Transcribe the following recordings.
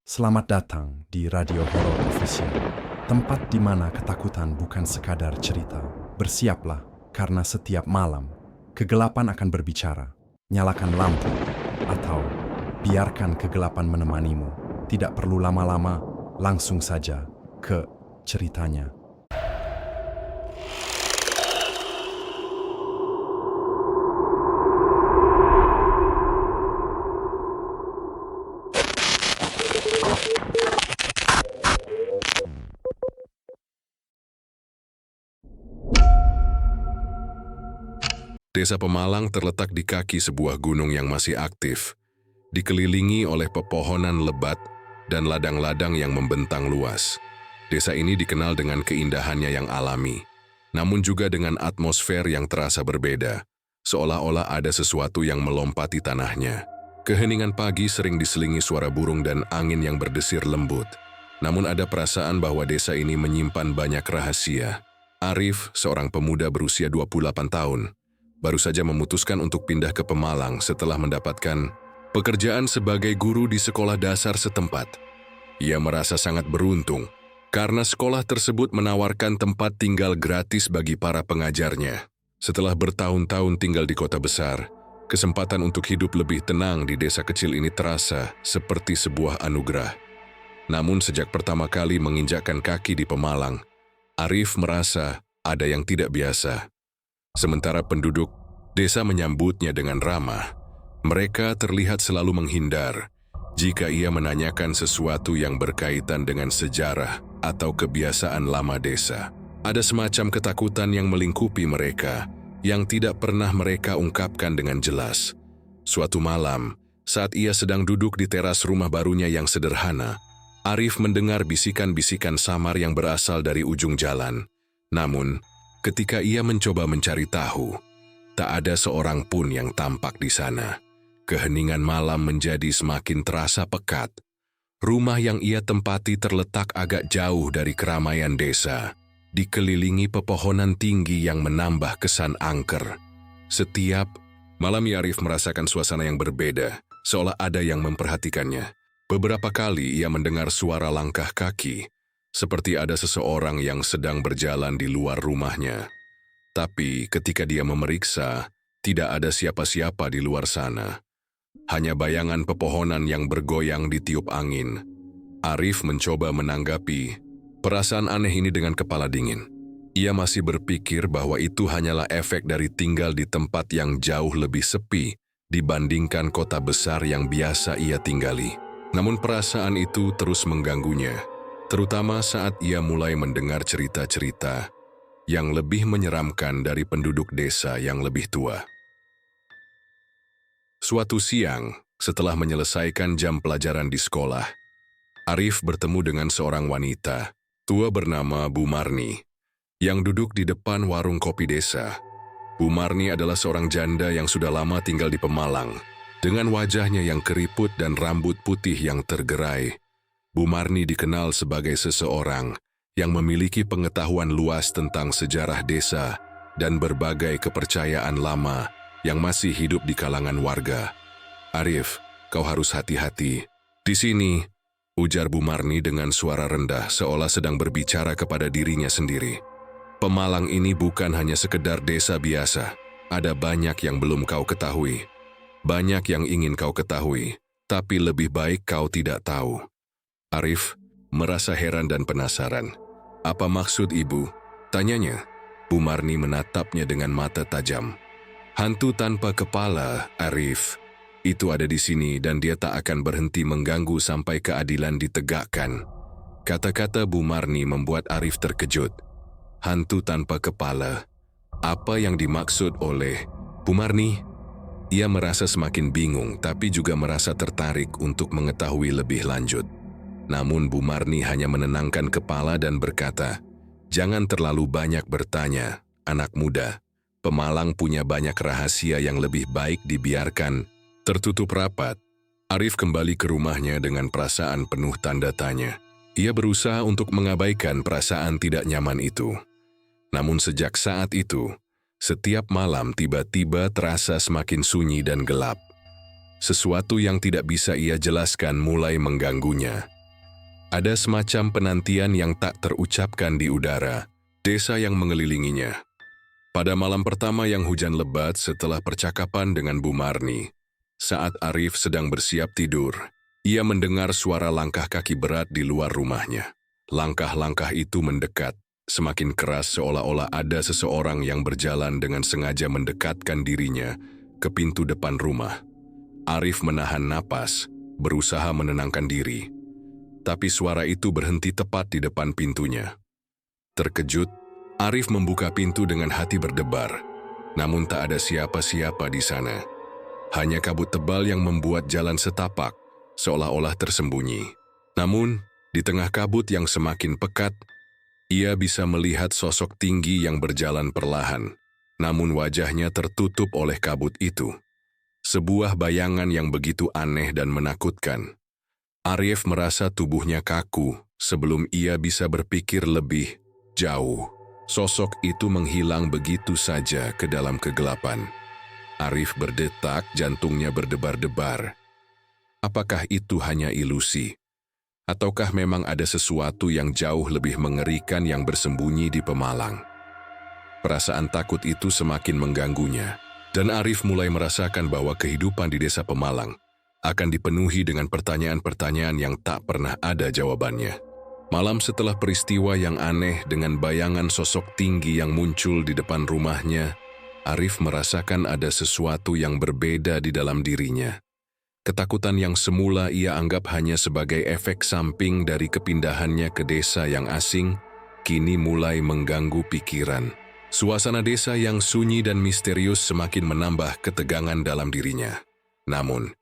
Selamat datang di Radio Horor Official, tempat di mana ketakutan bukan sekadar cerita. Bersiaplah, karena setiap malam, kegelapan akan berbicara. Nyalakan lampu, atau biarkan kegelapan menemanimu. Tidak perlu lama-lama, langsung saja ke ceritanya. Desa Pemalang terletak di kaki sebuah gunung yang masih aktif, dikelilingi oleh pepohonan lebat dan ladang-ladang yang membentang luas. Desa ini dikenal dengan keindahannya yang alami, namun juga dengan atmosfer yang terasa berbeda, seolah-olah ada sesuatu yang melompati tanahnya. Keheningan pagi sering diselingi suara burung dan angin yang berdesir lembut. Namun ada perasaan bahwa desa ini menyimpan banyak rahasia. Arif, seorang pemuda berusia 28 tahun, baru saja memutuskan untuk pindah ke Pemalang setelah mendapatkan pekerjaan sebagai guru di sekolah dasar setempat. Ia merasa sangat beruntung karena sekolah tersebut menawarkan tempat tinggal gratis bagi para pengajarnya. Setelah bertahun-tahun tinggal di kota besar, kesempatan untuk hidup lebih tenang di desa kecil ini terasa seperti sebuah anugerah. Namun sejak pertama kali menginjakkan kaki di Pemalang, Arif merasa ada yang tidak biasa. Sementara penduduk desa menyambutnya dengan ramah, mereka terlihat selalu menghindar jika ia menanyakan sesuatu yang berkaitan dengan sejarah atau kebiasaan lama desa. Ada semacam ketakutan yang melingkupi mereka, yang tidak pernah mereka ungkapkan dengan jelas. Suatu malam, saat ia sedang duduk di teras rumah barunya yang sederhana, Arif mendengar bisikan-bisikan samar yang berasal dari ujung jalan. Namun, ketika ia mencoba mencari tahu, tak ada seorang pun yang tampak di sana. Keheningan malam menjadi semakin terasa pekat. Rumah yang ia tempati terletak agak jauh dari keramaian desa, dikelilingi pepohonan tinggi yang menambah kesan angker. Setiap malam Arif merasakan suasana yang berbeda, seolah ada yang memperhatikannya. Beberapa kali ia mendengar suara langkah kaki, seperti ada seseorang yang sedang berjalan di luar rumahnya. Tapi ketika dia memeriksa, tidak ada siapa-siapa di luar sana. Hanya bayangan pepohonan yang bergoyang ditiup angin. Arif mencoba menanggapi perasaan aneh ini dengan kepala dingin. Ia masih berpikir bahwa itu hanyalah efek dari tinggal di tempat yang jauh lebih sepi dibandingkan kota besar yang biasa ia tinggali. Namun perasaan itu terus mengganggunya, terutama saat ia mulai mendengar cerita-cerita yang lebih menyeramkan dari penduduk desa yang lebih tua. Suatu siang, setelah menyelesaikan jam pelajaran di sekolah, Arif bertemu dengan seorang wanita tua bernama Bu Marni, yang duduk di depan warung kopi desa. Bu Marni adalah seorang janda yang sudah lama tinggal di Pemalang, dengan wajahnya yang keriput dan rambut putih yang tergerai. Bu Marni dikenal sebagai seseorang yang memiliki pengetahuan luas tentang sejarah desa dan berbagai kepercayaan lama yang masih hidup di kalangan warga. "Arif, kau harus hati-hati. Di sini," ujar Bu Marni dengan suara rendah seolah sedang berbicara kepada dirinya sendiri. "Pemalang ini bukan hanya sekedar desa biasa. Ada banyak yang belum kau ketahui. Banyak yang ingin kau ketahui, tapi lebih baik kau tidak tahu." Arif merasa heran dan penasaran. "Apa maksud ibu?" tanyanya. Bu Marni menatapnya dengan mata tajam. "Hantu tanpa kepala, Arif. Itu ada di sini dan dia tak akan berhenti mengganggu sampai keadilan ditegakkan." Kata-kata Bu Marni membuat Arif terkejut. Hantu tanpa kepala? Apa yang dimaksud oleh Bu Marni? Ia merasa semakin bingung tapi juga merasa tertarik untuk mengetahui lebih lanjut. Namun Bu Marni hanya menenangkan kepala dan berkata, "Jangan terlalu banyak bertanya, anak muda. Pemalang punya banyak rahasia yang lebih baik dibiarkan tertutup rapat." Arif kembali ke rumahnya dengan perasaan penuh tanda tanya. Ia berusaha untuk mengabaikan perasaan tidak nyaman itu. Namun sejak saat itu, setiap malam tiba-tiba terasa semakin sunyi dan gelap. Sesuatu yang tidak bisa ia jelaskan mulai mengganggunya. Ada semacam penantian yang tak terucapkan di udara, desa yang mengelilinginya. Pada malam pertama yang hujan lebat setelah percakapan dengan Bu Marni, saat Arif sedang bersiap tidur, ia mendengar suara langkah kaki berat di luar rumahnya. Langkah-langkah itu mendekat, semakin keras seolah-olah ada seseorang yang berjalan dengan sengaja mendekatkan dirinya ke pintu depan rumah. Arif menahan napas, berusaha menenangkan diri. Tapi suara itu berhenti tepat di depan pintunya. Terkejut, Arif membuka pintu dengan hati berdebar. Namun tak ada siapa-siapa di sana. Hanya kabut tebal yang membuat jalan setapak, seolah-olah tersembunyi. Namun, di tengah kabut yang semakin pekat, ia bisa melihat sosok tinggi yang berjalan perlahan. Namun wajahnya tertutup oleh kabut itu. Sebuah bayangan yang begitu aneh dan menakutkan. Arif merasa tubuhnya kaku sebelum ia bisa berpikir lebih jauh. Sosok itu menghilang begitu saja ke dalam kegelapan. Arif berdetak, jantungnya berdebar-debar. Apakah itu hanya ilusi? Ataukah memang ada sesuatu yang jauh lebih mengerikan yang bersembunyi di Pemalang? Perasaan takut itu semakin mengganggunya, dan Arif mulai merasakan bahwa kehidupan di desa Pemalang akan dipenuhi dengan pertanyaan-pertanyaan yang tak pernah ada jawabannya. Malam setelah peristiwa yang aneh dengan bayangan sosok tinggi yang muncul di depan rumahnya, Arif merasakan ada sesuatu yang berbeda di dalam dirinya. Ketakutan yang semula ia anggap hanya sebagai efek samping dari kepindahannya ke desa yang asing, kini mulai mengganggu pikiran. Suasana desa yang sunyi dan misterius semakin menambah ketegangan dalam dirinya. Namun,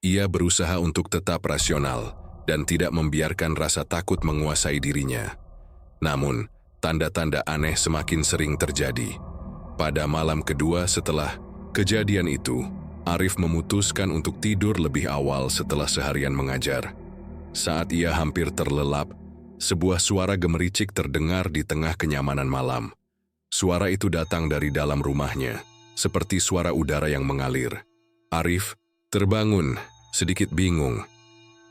ia berusaha untuk tetap rasional dan tidak membiarkan rasa takut menguasai dirinya. Namun, tanda-tanda aneh semakin sering terjadi. Pada malam kedua setelah kejadian itu, Arif memutuskan untuk tidur lebih awal setelah seharian mengajar. Saat ia hampir terlelap, sebuah suara gemericik terdengar di tengah kenyamanan malam. Suara itu datang dari dalam rumahnya, seperti suara udara yang mengalir. Arif terbangun, sedikit bingung,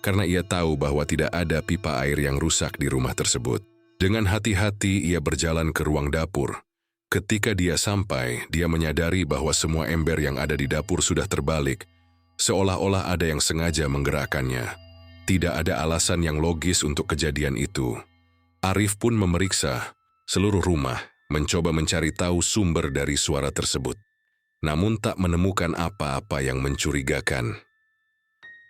karena ia tahu bahwa tidak ada pipa air yang rusak di rumah tersebut. Dengan hati-hati ia berjalan ke ruang dapur. Ketika dia sampai, dia menyadari bahwa semua ember yang ada di dapur sudah terbalik, seolah-olah ada yang sengaja menggerakkannya. Tidak ada alasan yang logis untuk kejadian itu. Arif pun memeriksa seluruh rumah, mencoba mencari tahu sumber dari suara tersebut. Namun tak menemukan apa-apa yang mencurigakan.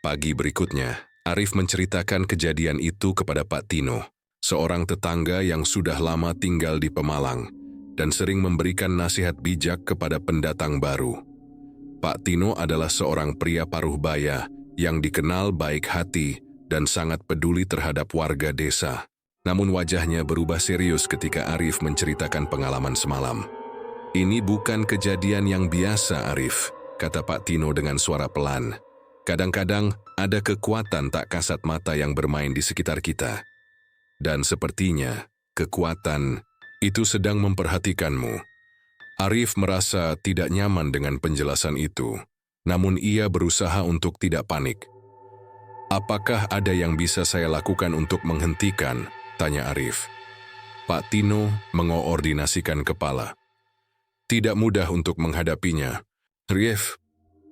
Pagi berikutnya, Arif menceritakan kejadian itu kepada Pak Tino, seorang tetangga yang sudah lama tinggal di Pemalang dan sering memberikan nasihat bijak kepada pendatang baru. Pak Tino adalah seorang pria paruh baya yang dikenal baik hati dan sangat peduli terhadap warga desa. Namun wajahnya berubah serius ketika Arif menceritakan pengalaman semalam. "Ini bukan kejadian yang biasa, Arif," kata Pak Tino dengan suara pelan. "Kadang-kadang ada kekuatan tak kasat mata yang bermain di sekitar kita. Dan sepertinya kekuatan itu sedang memperhatikanmu." Arif merasa tidak nyaman dengan penjelasan itu, namun ia berusaha untuk tidak panik. "Apakah ada yang bisa saya lakukan untuk menghentikan?" tanya Arif. Pak Tino mengoordinasikan kepala. "Tidak mudah untuk menghadapinya, Arif.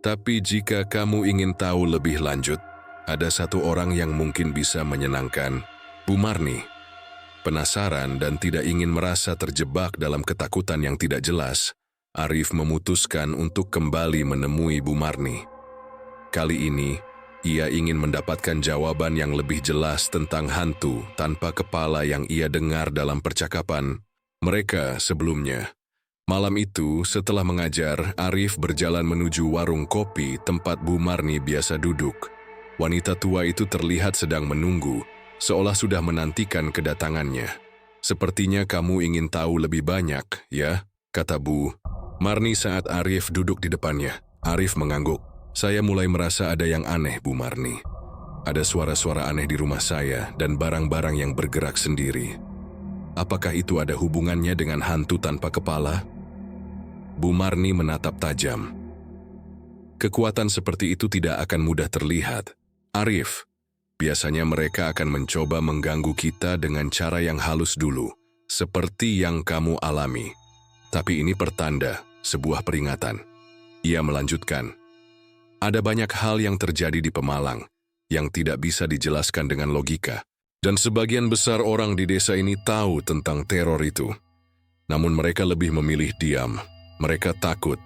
Tapi jika kamu ingin tahu lebih lanjut, ada satu orang yang mungkin bisa menyenangkan, Bu Marni." Penasaran dan tidak ingin merasa terjebak dalam ketakutan yang tidak jelas, Arif memutuskan untuk kembali menemui Bu Marni. Kali ini, ia ingin mendapatkan jawaban yang lebih jelas tentang hantu tanpa kepala yang ia dengar dalam percakapan mereka sebelumnya. Malam itu, setelah mengajar, Arif berjalan menuju warung kopi tempat Bu Marni biasa duduk. Wanita tua itu terlihat sedang menunggu, seolah sudah menantikan kedatangannya. "Sepertinya kamu ingin tahu lebih banyak, ya?" kata Bu Marni saat Arif duduk di depannya. Arif mengangguk. "Saya mulai merasa ada yang aneh, Bu Marni. Ada suara-suara aneh di rumah saya dan barang-barang yang bergerak sendiri. Apakah itu ada hubungannya dengan hantu tanpa kepala?" Bu Marni menatap tajam. "Kekuatan seperti itu tidak akan mudah terlihat, Arif. Biasanya mereka akan mencoba mengganggu kita dengan cara yang halus dulu, seperti yang kamu alami. Tapi ini pertanda, sebuah peringatan. Ia melanjutkan, ada banyak hal yang terjadi di Pemalang yang tidak bisa dijelaskan dengan logika. Dan sebagian besar orang di desa ini tahu tentang teror itu. Namun mereka lebih memilih diam. Mereka takut.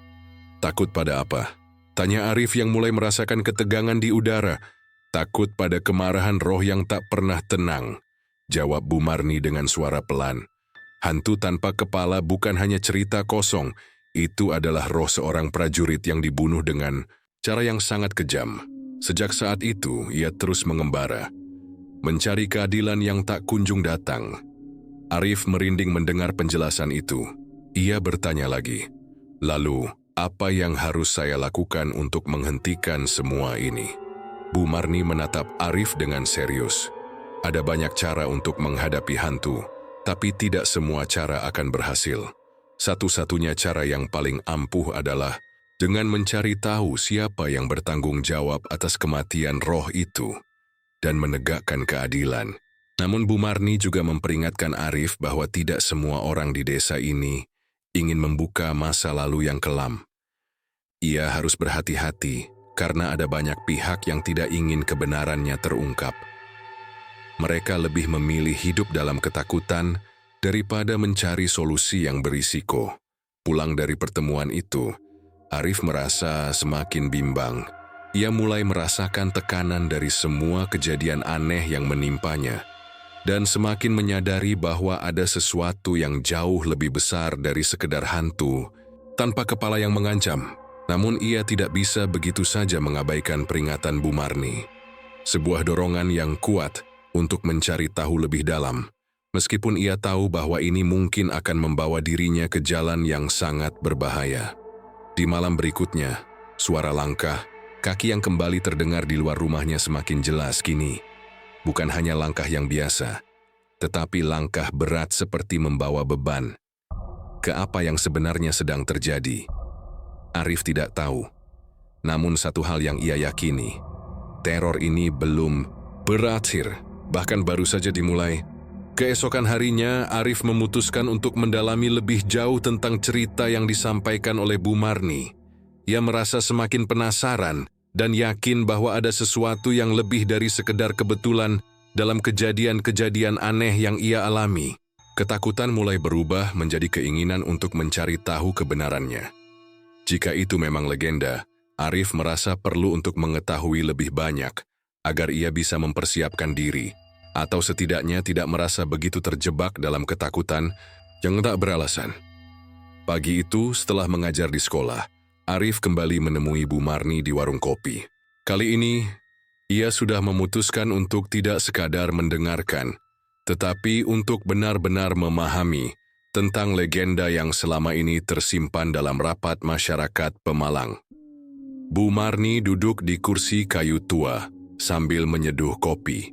Takut pada apa? Tanya Arif yang mulai merasakan ketegangan di udara. Takut pada kemarahan roh yang tak pernah tenang. Jawab Bu Marni dengan suara pelan. Hantu tanpa kepala bukan hanya cerita kosong. Itu adalah roh seorang prajurit yang dibunuh dengan cara yang sangat kejam. Sejak saat itu, ia terus mengembara. Mencari keadilan yang tak kunjung datang. Arif merinding mendengar penjelasan itu. Ia bertanya lagi, lalu apa yang harus saya lakukan untuk menghentikan semua ini? Bu Marni menatap Arif dengan serius. Ada banyak cara untuk menghadapi hantu, tapi tidak semua cara akan berhasil. Satu-satunya cara yang paling ampuh adalah dengan mencari tahu siapa yang bertanggung jawab atas kematian roh itu dan menegakkan keadilan. Namun Bu Marni juga memperingatkan Arif bahwa tidak semua orang di desa ini ingin membuka masa lalu yang kelam. Ia harus berhati-hati karena ada banyak pihak yang tidak ingin kebenarannya terungkap. Mereka lebih memilih hidup dalam ketakutan daripada mencari solusi yang berisiko. Pulang dari pertemuan itu, Arif merasa semakin bimbang. Ia mulai merasakan tekanan dari semua kejadian aneh yang menimpanya, dan semakin menyadari bahwa ada sesuatu yang jauh lebih besar dari sekedar hantu tanpa kepala yang mengancam. Namun ia tidak bisa begitu saja mengabaikan peringatan Bu Marni. Sebuah dorongan yang kuat untuk mencari tahu lebih dalam, meskipun ia tahu bahwa ini mungkin akan membawa dirinya ke jalan yang sangat berbahaya. Di malam berikutnya, suara langkah, kaki yang kembali terdengar di luar rumahnya semakin jelas kini. Bukan hanya langkah yang biasa, tetapi langkah berat seperti membawa beban. Ke apa yang sebenarnya sedang terjadi? Arif tidak tahu. Namun satu hal yang ia yakini, teror ini belum berakhir, bahkan baru saja dimulai. Keesokan harinya, Arif memutuskan untuk mendalami lebih jauh tentang cerita yang disampaikan oleh Bu Marni. Ia merasa semakin penasaran dan yakin bahwa ada sesuatu yang lebih dari sekedar kebetulan dalam kejadian-kejadian aneh yang ia alami. Ketakutan mulai berubah menjadi keinginan untuk mencari tahu kebenarannya. Jika itu memang legenda, Arif merasa perlu untuk mengetahui lebih banyak agar ia bisa mempersiapkan diri, atau setidaknya tidak merasa begitu terjebak dalam ketakutan yang tak beralasan. Pagi itu, setelah mengajar di sekolah, Arif kembali menemui Bu Marni di warung kopi. Kali ini, ia sudah memutuskan untuk tidak sekadar mendengarkan, tetapi untuk benar-benar memahami tentang legenda yang selama ini tersimpan dalam rapat masyarakat Pemalang. Bu Marni duduk di kursi kayu tua sambil menyeduh kopi.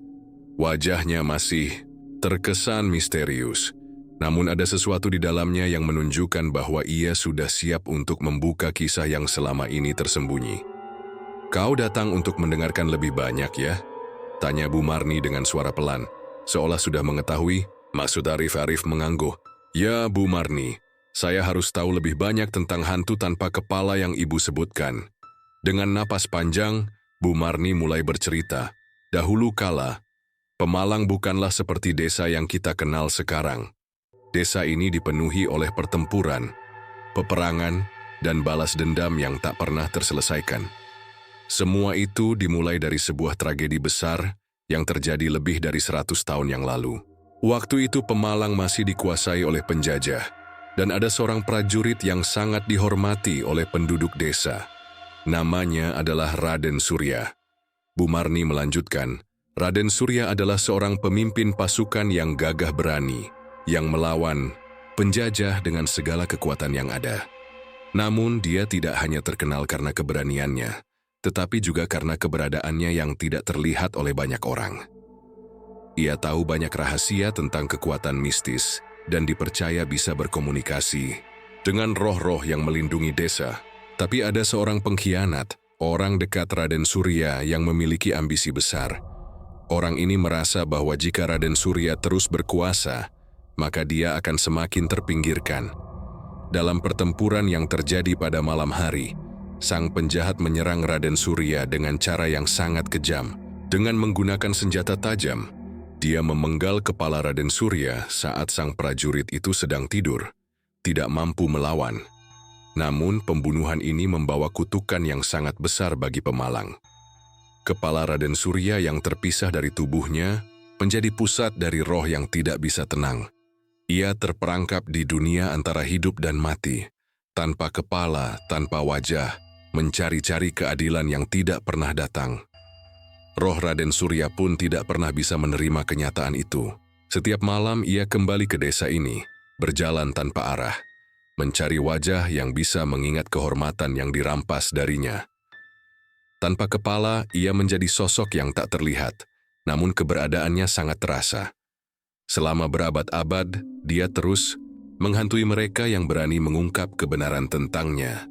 Wajahnya masih terkesan misterius. Namun ada sesuatu di dalamnya yang menunjukkan bahwa ia sudah siap untuk membuka kisah yang selama ini tersembunyi. "Kau datang untuk mendengarkan lebih banyak ya?" tanya Bu Marni dengan suara pelan, seolah sudah mengetahui maksud Arif. Arif mengangguk. "Ya Bu Marni, saya harus tahu lebih banyak tentang hantu tanpa kepala yang ibu sebutkan." Dengan napas panjang, Bu Marni mulai bercerita. Dahulu kala, Pemalang bukanlah seperti desa yang kita kenal sekarang. Desa ini dipenuhi oleh pertempuran, peperangan, dan balas dendam yang tak pernah terselesaikan. Semua itu dimulai dari sebuah tragedi besar yang terjadi lebih dari 100 tahun yang lalu. Waktu itu Pemalang masih dikuasai oleh penjajah, dan ada seorang prajurit yang sangat dihormati oleh penduduk desa. Namanya adalah Raden Surya. Bu Marni melanjutkan, Raden Surya adalah seorang pemimpin pasukan yang gagah berani, yang melawan penjajah dengan segala kekuatan yang ada. Namun dia tidak hanya terkenal karena keberaniannya, tetapi juga karena keberadaannya yang tidak terlihat oleh banyak orang. Ia tahu banyak rahasia tentang kekuatan mistis dan dipercaya bisa berkomunikasi dengan roh-roh yang melindungi desa. Tapi ada seorang pengkhianat, orang dekat Raden Surya yang memiliki ambisi besar. Orang ini merasa bahwa jika Raden Surya terus berkuasa, maka dia akan semakin terpinggirkan. Dalam pertempuran yang terjadi pada malam hari, sang penjahat menyerang Raden Surya dengan cara yang sangat kejam. Dengan menggunakan senjata tajam, dia memenggal kepala Raden Surya saat sang prajurit itu sedang tidur, tidak mampu melawan. Namun pembunuhan ini membawa kutukan yang sangat besar bagi Pemalang. Kepala Raden Surya yang terpisah dari tubuhnya menjadi pusat dari roh yang tidak bisa tenang. Ia terperangkap di dunia antara hidup dan mati, tanpa kepala, tanpa wajah, mencari-cari keadilan yang tidak pernah datang. Roh Raden Surya pun tidak pernah bisa menerima kenyataan itu. Setiap malam ia kembali ke desa ini, berjalan tanpa arah, mencari wajah yang bisa mengingat kehormatan yang dirampas darinya. Tanpa kepala, ia menjadi sosok yang tak terlihat, namun keberadaannya sangat terasa. Selama berabad-abad, dia terus menghantui mereka yang berani mengungkap kebenaran tentangnya.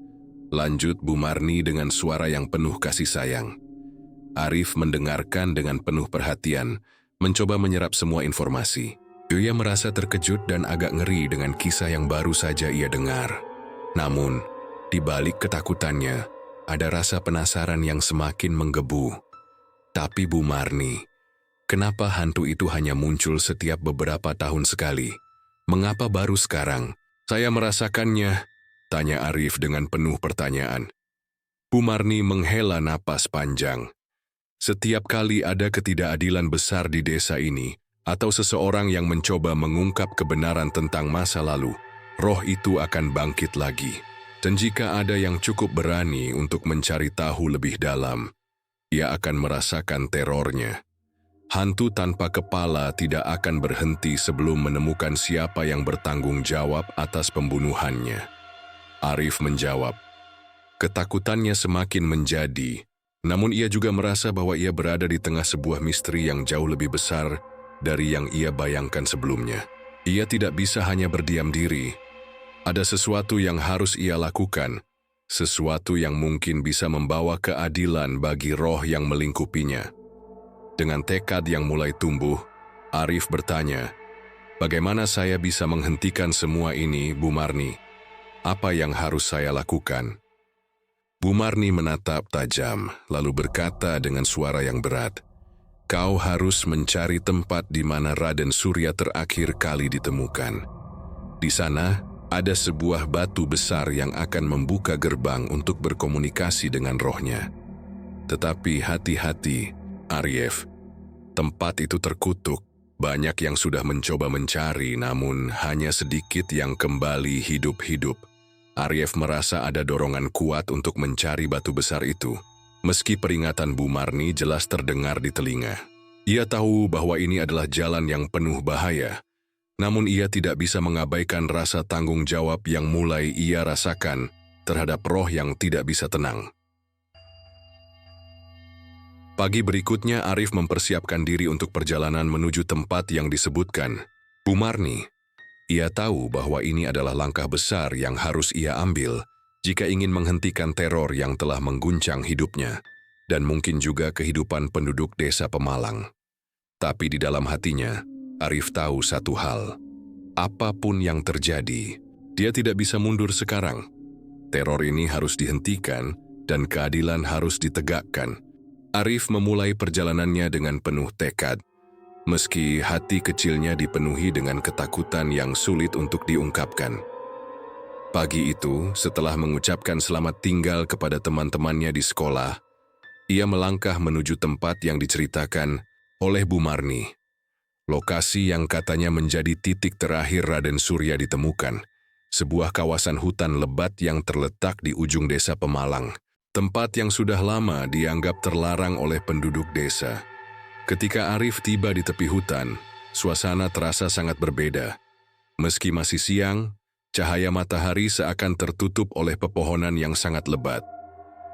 Lanjut Bu Marni dengan suara yang penuh kasih sayang. Arif mendengarkan dengan penuh perhatian, mencoba menyerap semua informasi. Ia merasa terkejut dan agak ngeri dengan kisah yang baru saja ia dengar. Namun, di balik ketakutannya, ada rasa penasaran yang semakin menggebu. Tapi Bu Marni, kenapa hantu itu hanya muncul setiap beberapa tahun sekali? Mengapa baru sekarang saya merasakannya? Tanya Arif dengan penuh pertanyaan. Bu Marni menghela napas panjang. Setiap kali ada ketidakadilan besar di desa ini, atau seseorang yang mencoba mengungkap kebenaran tentang masa lalu, roh itu akan bangkit lagi. Dan jika ada yang cukup berani untuk mencari tahu lebih dalam, ia akan merasakan terornya. Hantu tanpa kepala tidak akan berhenti sebelum menemukan siapa yang bertanggung jawab atas pembunuhannya. Arif menjawab. Ketakutannya semakin menjadi, namun ia juga merasa bahwa ia berada di tengah sebuah misteri yang jauh lebih besar dari yang ia bayangkan sebelumnya. Ia tidak bisa hanya berdiam diri. Ada sesuatu yang harus ia lakukan, sesuatu yang mungkin bisa membawa keadilan bagi roh yang melingkupinya. Dengan tekad yang mulai tumbuh, Arif bertanya, "Bagaimana saya bisa menghentikan semua ini, Bu Marni? Apa yang harus saya lakukan?" Bu Marni menatap tajam, lalu berkata dengan suara yang berat, "Kau harus mencari tempat di mana Raden Surya terakhir kali ditemukan. Di sana, ada sebuah batu besar yang akan membuka gerbang untuk berkomunikasi dengan rohnya. Tetapi hati-hati, Arif. Tempat itu terkutuk. Banyak yang sudah mencoba mencari, namun hanya sedikit yang kembali hidup-hidup." Arif merasa ada dorongan kuat untuk mencari batu besar itu. Meski peringatan Bu Marni jelas terdengar di telinga. Ia tahu bahwa ini adalah jalan yang penuh bahaya. Namun ia tidak bisa mengabaikan rasa tanggung jawab yang mulai ia rasakan terhadap roh yang tidak bisa tenang. Pagi berikutnya Arif mempersiapkan diri untuk perjalanan menuju tempat yang disebutkan Bu Marni. Ia tahu bahwa ini adalah langkah besar yang harus ia ambil jika ingin menghentikan teror yang telah mengguncang hidupnya dan mungkin juga kehidupan penduduk desa Pemalang. Tapi di dalam hatinya, Arif tahu satu hal. Apapun yang terjadi, dia tidak bisa mundur sekarang. Teror ini harus dihentikan dan keadilan harus ditegakkan. Arif memulai perjalanannya dengan penuh tekad, meski hati kecilnya dipenuhi dengan ketakutan yang sulit untuk diungkapkan. Pagi itu, setelah mengucapkan selamat tinggal kepada teman-temannya di sekolah, ia melangkah menuju tempat yang diceritakan oleh Bu Marni. Lokasi yang katanya menjadi titik terakhir Raden Surya ditemukan, sebuah kawasan hutan lebat yang terletak di ujung desa Pemalang, tempat yang sudah lama dianggap terlarang oleh penduduk desa. Ketika Arif tiba di tepi hutan, suasana terasa sangat berbeda. Meski masih siang, cahaya matahari seakan tertutup oleh pepohonan yang sangat lebat.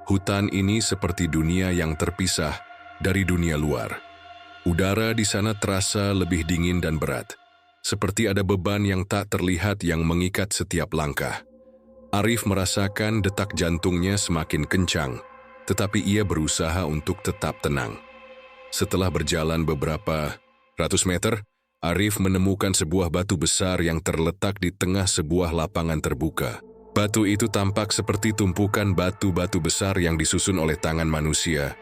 Hutan ini seperti dunia yang terpisah dari dunia luar. Udara di sana terasa lebih dingin dan berat, seperti ada beban yang tak terlihat yang mengikat setiap langkah. Arif merasakan detak jantungnya semakin kencang, tetapi ia berusaha untuk tetap tenang. Setelah berjalan beberapa ratus meter, Arif menemukan sebuah batu besar yang terletak di tengah sebuah lapangan terbuka. Batu itu tampak seperti tumpukan batu-batu besar yang disusun oleh tangan manusia.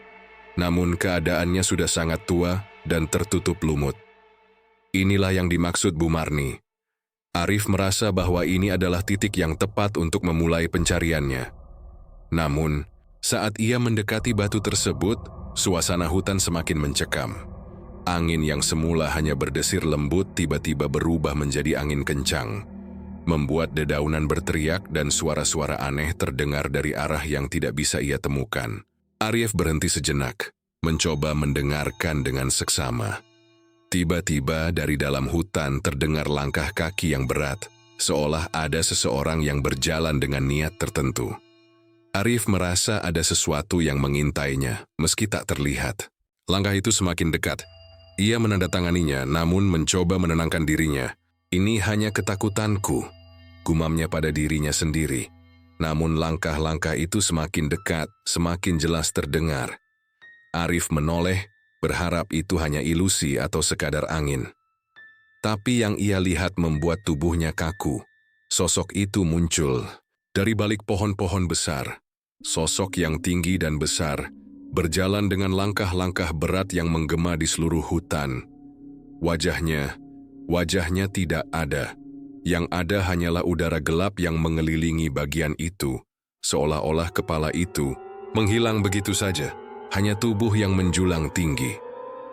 Namun keadaannya sudah sangat tua dan tertutup lumut. Inilah yang dimaksud Bu Marni. Arif merasa bahwa ini adalah titik yang tepat untuk memulai pencariannya. Namun, saat ia mendekati batu tersebut, suasana hutan semakin mencekam. Angin yang semula hanya berdesir lembut tiba-tiba berubah menjadi angin kencang, membuat dedaunan berteriak dan suara-suara aneh terdengar dari arah yang tidak bisa ia temukan. Arif berhenti sejenak, mencoba mendengarkan dengan seksama. Tiba-tiba dari dalam hutan terdengar langkah kaki yang berat, seolah ada seseorang yang berjalan dengan niat tertentu. Arif merasa ada sesuatu yang mengintainya, meski tak terlihat. Langkah itu semakin dekat. Ia menandatanganinya, namun mencoba menenangkan dirinya. Ini hanya ketakutanku, gumamnya pada dirinya sendiri. Namun langkah-langkah itu semakin dekat, semakin jelas terdengar. Arif menoleh, berharap itu hanya ilusi atau sekadar angin. Tapi yang ia lihat membuat tubuhnya kaku. Sosok itu muncul dari balik pohon-pohon besar. Sosok yang tinggi dan besar, berjalan dengan langkah-langkah berat yang menggema di seluruh hutan. Wajahnya tidak ada. Yang ada hanyalah udara gelap yang mengelilingi bagian itu. Seolah-olah kepala itu menghilang begitu saja. Hanya tubuh yang menjulang tinggi,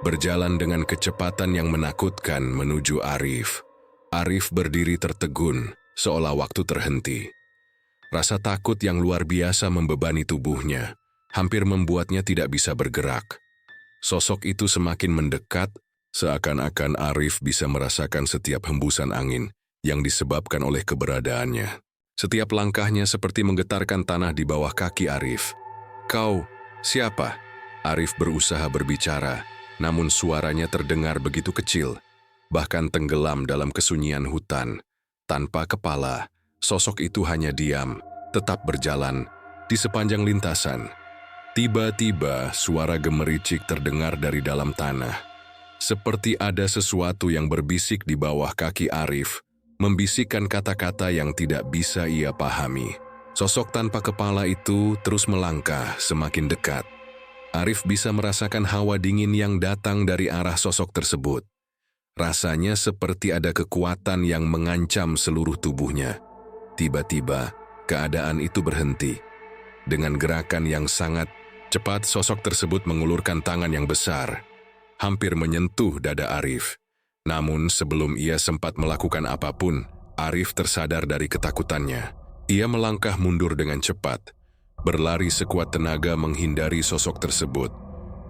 berjalan dengan kecepatan yang menakutkan menuju Arif. Arif berdiri tertegun, seolah waktu terhenti. Rasa takut yang luar biasa membebani tubuhnya, hampir membuatnya tidak bisa bergerak. Sosok itu semakin mendekat, seakan-akan Arif bisa merasakan setiap hembusan angin yang disebabkan oleh keberadaannya. Setiap langkahnya seperti menggetarkan tanah di bawah kaki Arif. "Kau, siapa?" Arif berusaha berbicara, namun suaranya terdengar begitu kecil, bahkan tenggelam dalam kesunyian hutan. Tanpa kepala, sosok itu hanya diam, tetap berjalan di sepanjang lintasan. Tiba-tiba suara gemericik terdengar dari dalam tanah. Seperti ada sesuatu yang berbisik di bawah kaki Arif, membisikkan kata-kata yang tidak bisa ia pahami. Sosok tanpa kepala itu terus melangkah semakin dekat. Arif bisa merasakan hawa dingin yang datang dari arah sosok tersebut. Rasanya seperti ada kekuatan yang mengancam seluruh tubuhnya. Tiba-tiba, keadaan itu berhenti. Dengan gerakan yang sangat cepat, sosok tersebut mengulurkan tangan yang besar, hampir menyentuh dada Arif. Namun sebelum ia sempat melakukan apapun, Arif tersadar dari ketakutannya. Ia melangkah mundur dengan cepat, berlari sekuat tenaga menghindari sosok tersebut.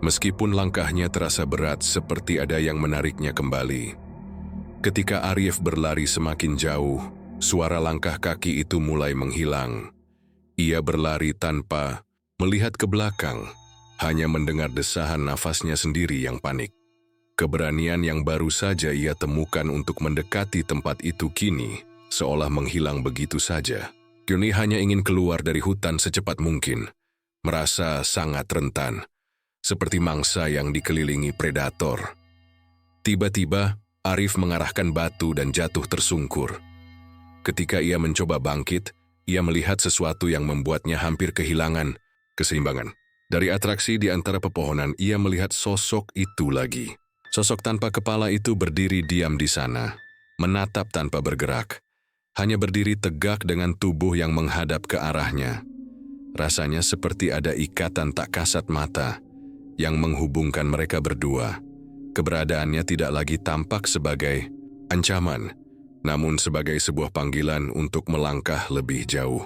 Meskipun langkahnya terasa berat seperti ada yang menariknya kembali. Ketika Arif berlari semakin jauh, suara langkah kaki itu mulai menghilang. Ia berlari tanpa melihat ke belakang, hanya mendengar desahan nafasnya sendiri yang panik. Keberanian yang baru saja ia temukan untuk mendekati tempat itu kini seolah menghilang begitu saja. Kini hanya ingin keluar dari hutan secepat mungkin, merasa sangat rentan, seperti mangsa yang dikelilingi predator. Tiba-tiba, Arif mengarahkan batu dan jatuh tersungkur. Ketika ia mencoba bangkit, ia melihat sesuatu yang membuatnya hampir kehilangan keseimbangan. Dari atraksi di antara pepohonan, ia melihat sosok itu lagi. Sosok tanpa kepala itu berdiri diam di sana, menatap tanpa bergerak. Hanya berdiri tegak dengan tubuh yang menghadap ke arahnya. Rasanya seperti ada ikatan tak kasat mata yang menghubungkan mereka berdua. Keberadaannya tidak lagi tampak sebagai ancaman, namun sebagai sebuah panggilan untuk melangkah lebih jauh.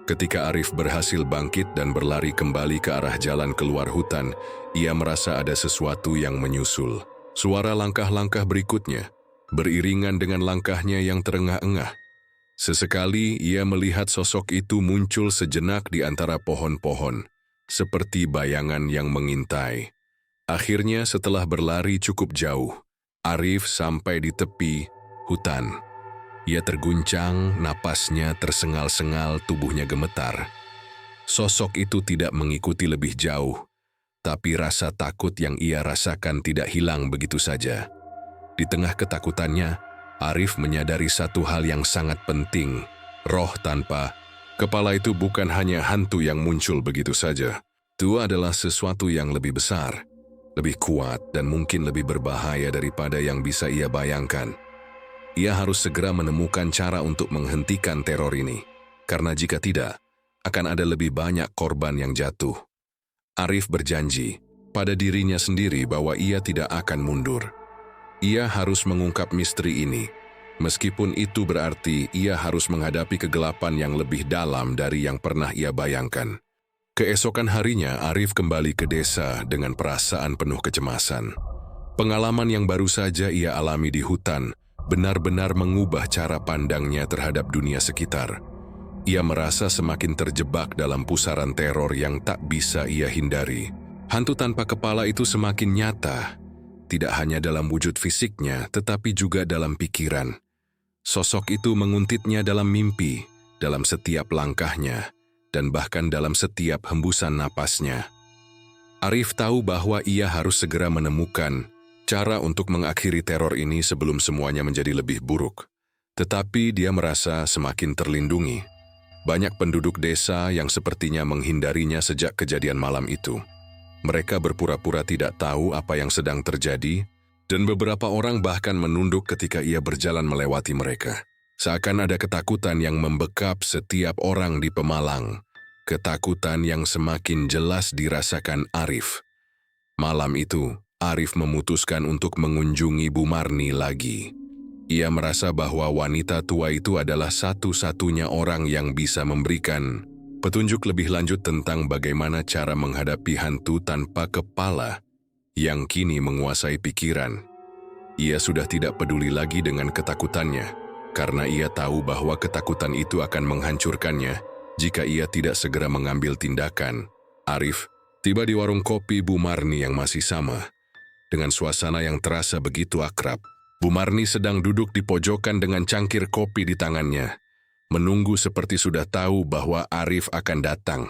Ketika Arif berhasil bangkit dan berlari kembali ke arah jalan keluar hutan, ia merasa ada sesuatu yang menyusul. Suara langkah-langkah berikutnya beriringan dengan langkahnya yang terengah-engah. Sesekali ia melihat sosok itu muncul sejenak di antara pohon-pohon, seperti bayangan yang mengintai. Akhirnya setelah berlari cukup jauh, Arif sampai di tepi hutan. Ia terguncang, napasnya tersengal-sengal, tubuhnya gemetar. Sosok itu tidak mengikuti lebih jauh, Tapi rasa takut yang ia rasakan tidak hilang begitu saja. Di tengah ketakutannya, Arif menyadari satu hal yang sangat penting. Roh tanpa kepala itu bukan hanya hantu yang muncul begitu saja. Itu adalah sesuatu yang lebih besar, lebih kuat dan mungkin lebih berbahaya daripada yang bisa ia bayangkan. Ia harus segera menemukan cara untuk menghentikan teror ini. Karena jika tidak, akan ada lebih banyak korban yang jatuh. Arif berjanji pada dirinya sendiri bahwa ia tidak akan mundur. Ia harus mengungkap misteri ini, meskipun itu berarti ia harus menghadapi kegelapan yang lebih dalam dari yang pernah ia bayangkan. Keesokan harinya, Arif kembali ke desa dengan perasaan penuh kecemasan. Pengalaman yang baru saja ia alami di hutan benar-benar mengubah cara pandangnya terhadap dunia sekitar. Ia merasa semakin terjebak dalam pusaran teror yang tak bisa ia hindari. Hantu tanpa kepala itu semakin nyata, tidak hanya dalam wujud fisiknya, tetapi juga dalam pikiran. Sosok itu menguntitnya dalam mimpi, dalam setiap langkahnya, dan bahkan dalam setiap hembusan napasnya. Arif tahu bahwa ia harus segera menemukan cara untuk mengakhiri teror ini sebelum semuanya menjadi lebih buruk. Tetapi dia merasa semakin terlindungi. Banyak penduduk desa yang sepertinya menghindarinya sejak kejadian malam itu. Mereka berpura-pura tidak tahu apa yang sedang terjadi, dan beberapa orang bahkan menunduk ketika ia berjalan melewati mereka. Seakan ada ketakutan yang membekap setiap orang di Pemalang. Ketakutan yang semakin jelas dirasakan Arif. Malam itu, Arif memutuskan untuk mengunjungi Bu Marni lagi. Ia merasa bahwa wanita tua itu adalah satu-satunya orang yang bisa memberikan petunjuk lebih lanjut tentang bagaimana cara menghadapi hantu tanpa kepala yang kini menguasai pikiran. Ia sudah tidak peduli lagi dengan ketakutannya, karena ia tahu bahwa ketakutan itu akan menghancurkannya jika ia tidak segera mengambil tindakan. Arif tiba di warung kopi Bu Marni yang masih sama, dengan suasana yang terasa begitu akrab. Bu Marni sedang duduk di pojokan dengan cangkir kopi di tangannya, menunggu seperti sudah tahu bahwa Arif akan datang.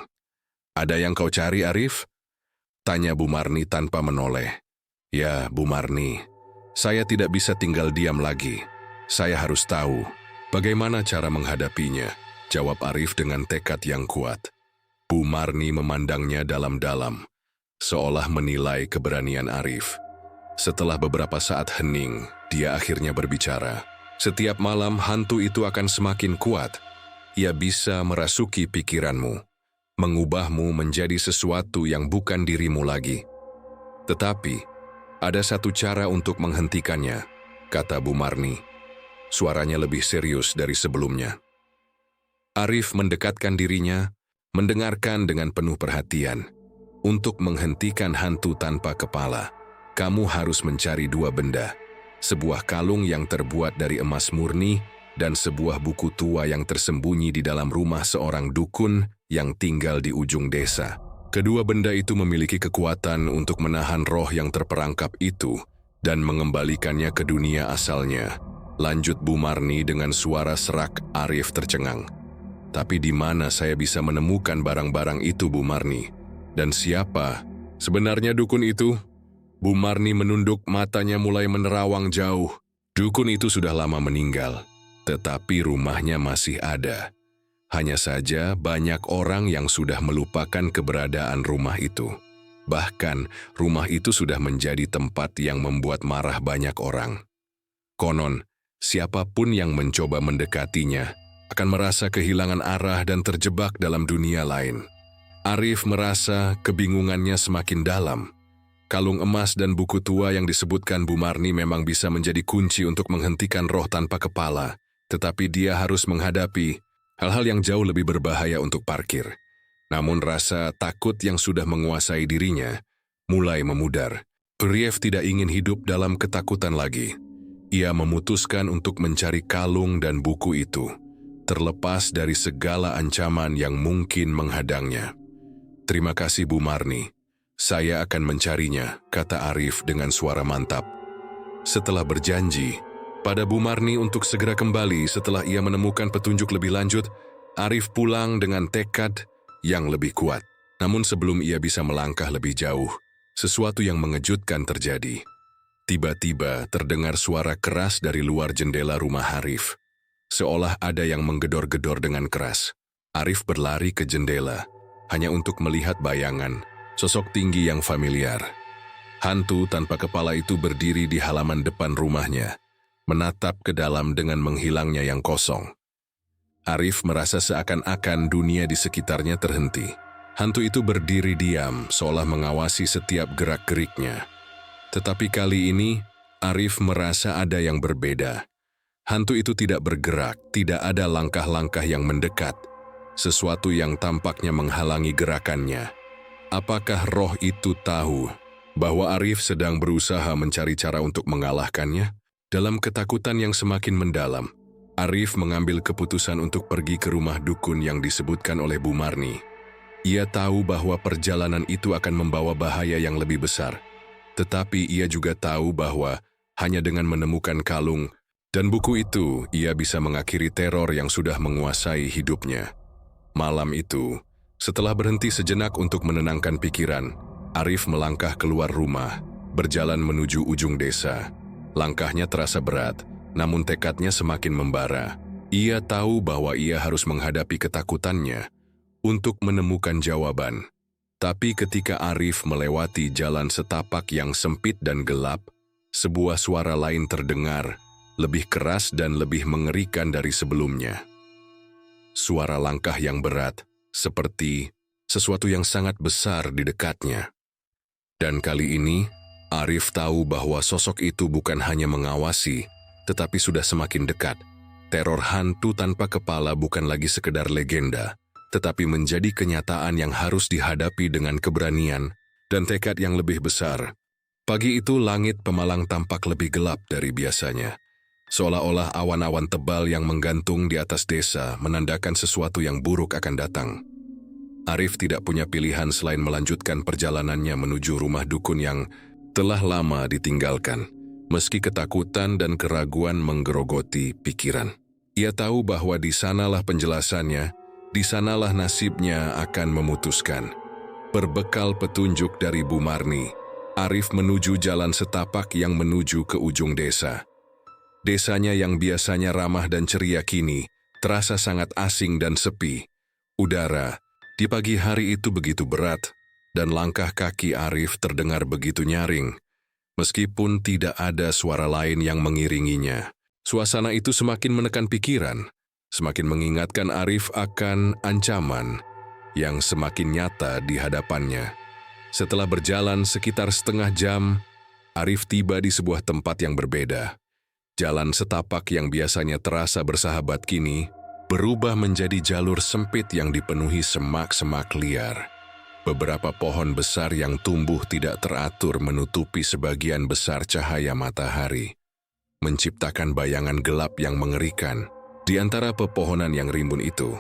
"Ada yang kau cari, Arif?" tanya Bu Marni tanpa menoleh. "Ya, Bu Marni, saya tidak bisa tinggal diam lagi. Saya harus tahu bagaimana cara menghadapinya," jawab Arif dengan tekad yang kuat. Bu Marni memandangnya dalam-dalam, seolah menilai keberanian Arif. Setelah beberapa saat hening, dia akhirnya berbicara. "Setiap malam hantu itu akan semakin kuat. Ia bisa merasuki pikiranmu, mengubahmu menjadi sesuatu yang bukan dirimu lagi. Tetapi, ada satu cara untuk menghentikannya," kata Bu Marni. Suaranya lebih serius dari sebelumnya. Arif mendekatkan dirinya, mendengarkan dengan penuh perhatian. "Untuk menghentikan hantu tanpa kepala, kamu harus mencari dua benda. Sebuah kalung yang terbuat dari emas murni dan sebuah buku tua yang tersembunyi di dalam rumah seorang dukun yang tinggal di ujung desa. Kedua benda itu memiliki kekuatan untuk menahan roh yang terperangkap itu dan mengembalikannya ke dunia asalnya," lanjut Bu Marni dengan suara serak. Arif tercengang. "Tapi di mana saya bisa menemukan barang-barang itu, Bu Marni? Dan siapa sebenarnya dukun itu?" Bu Marni menunduk, matanya mulai menerawang jauh. Dukun itu sudah lama meninggal, tetapi rumahnya masih ada. Hanya saja banyak orang yang sudah melupakan keberadaan rumah itu. Bahkan, rumah itu sudah menjadi tempat yang membuat marah banyak orang. Konon, siapapun yang mencoba mendekatinya akan merasa kehilangan arah dan terjebak dalam dunia lain. Arif merasa kebingungannya semakin dalam. Kalung emas dan buku tua yang disebutkan Bu Marni memang bisa menjadi kunci untuk menghentikan roh tanpa kepala, tetapi dia harus menghadapi hal-hal yang jauh lebih berbahaya untuk parkir. Namun rasa takut yang sudah menguasai dirinya mulai memudar. Arif tidak ingin hidup dalam ketakutan lagi. Ia memutuskan untuk mencari kalung dan buku itu, terlepas dari segala ancaman yang mungkin menghadangnya. "Terima kasih Bu Marni. Saya akan mencarinya," kata Arif dengan suara mantap. Setelah berjanji pada Bu Marni untuk segera kembali setelah ia menemukan petunjuk lebih lanjut, Arif pulang dengan tekad yang lebih kuat. Namun sebelum ia bisa melangkah lebih jauh, sesuatu yang mengejutkan terjadi. Tiba-tiba terdengar suara keras dari luar jendela rumah Arif. Seolah ada yang menggedor-gedor dengan keras. Arif berlari ke jendela, hanya untuk melihat bayangan, sosok tinggi yang familiar. Hantu tanpa kepala itu berdiri di halaman depan rumahnya, menatap ke dalam dengan menghilangnya yang kosong. Arif merasa seakan-akan dunia di sekitarnya terhenti. Hantu itu berdiri diam, seolah mengawasi setiap gerak-geriknya. Tetapi kali ini, Arif merasa ada yang berbeda. Hantu itu tidak bergerak, tidak ada langkah-langkah yang mendekat. Sesuatu yang tampaknya menghalangi gerakannya. Apakah roh itu tahu bahwa Arif sedang berusaha mencari cara untuk mengalahkannya? Dalam ketakutan yang semakin mendalam, Arif mengambil keputusan untuk pergi ke rumah dukun yang disebutkan oleh Bu Marni. Ia tahu bahwa perjalanan itu akan membawa bahaya yang lebih besar. Tetapi ia juga tahu bahwa hanya dengan menemukan kalung dan buku itu, ia bisa mengakhiri teror yang sudah menguasai hidupnya. Malam itu, setelah berhenti sejenak untuk menenangkan pikiran, Arif melangkah keluar rumah, berjalan menuju ujung desa. Langkahnya terasa berat, namun tekadnya semakin membara. Ia tahu bahwa ia harus menghadapi ketakutannya untuk menemukan jawaban. Tapi ketika Arif melewati jalan setapak yang sempit dan gelap, sebuah suara lain terdengar, lebih keras dan lebih mengerikan dari sebelumnya. Suara langkah yang berat, seperti sesuatu yang sangat besar di dekatnya. Dan kali ini, Arif tahu bahwa sosok itu bukan hanya mengawasi, tetapi sudah semakin dekat. Teror hantu tanpa kepala bukan lagi sekedar legenda, tetapi menjadi kenyataan yang harus dihadapi dengan keberanian dan tekad yang lebih besar. Pagi itu langit Pemalang tampak lebih gelap dari biasanya. Seolah-olah awan-awan tebal yang menggantung di atas desa menandakan sesuatu yang buruk akan datang. Arif tidak punya pilihan selain melanjutkan perjalanannya menuju rumah dukun yang telah lama ditinggalkan. Meski ketakutan dan keraguan menggerogoti pikiran. Ia tahu bahwa di sanalah penjelasannya, di sanalah nasibnya akan memutuskan. Berbekal petunjuk dari Bu Marni, Arif menuju jalan setapak yang menuju ke ujung desa. Desanya yang biasanya ramah dan ceria kini terasa sangat asing dan sepi. Udara di pagi hari itu begitu berat, dan langkah kaki Arif terdengar begitu nyaring. Meskipun tidak ada suara lain yang mengiringinya, suasana itu semakin menekan pikiran, semakin mengingatkan Arif akan ancaman yang semakin nyata di hadapannya. Setelah berjalan sekitar setengah jam, Arif tiba di sebuah tempat yang berbeda. Jalan setapak yang biasanya terasa bersahabat kini berubah menjadi jalur sempit yang dipenuhi semak-semak liar. Beberapa pohon besar yang tumbuh tidak teratur menutupi sebagian besar cahaya matahari, menciptakan bayangan gelap yang mengerikan. Di antara pepohonan yang rimbun itu,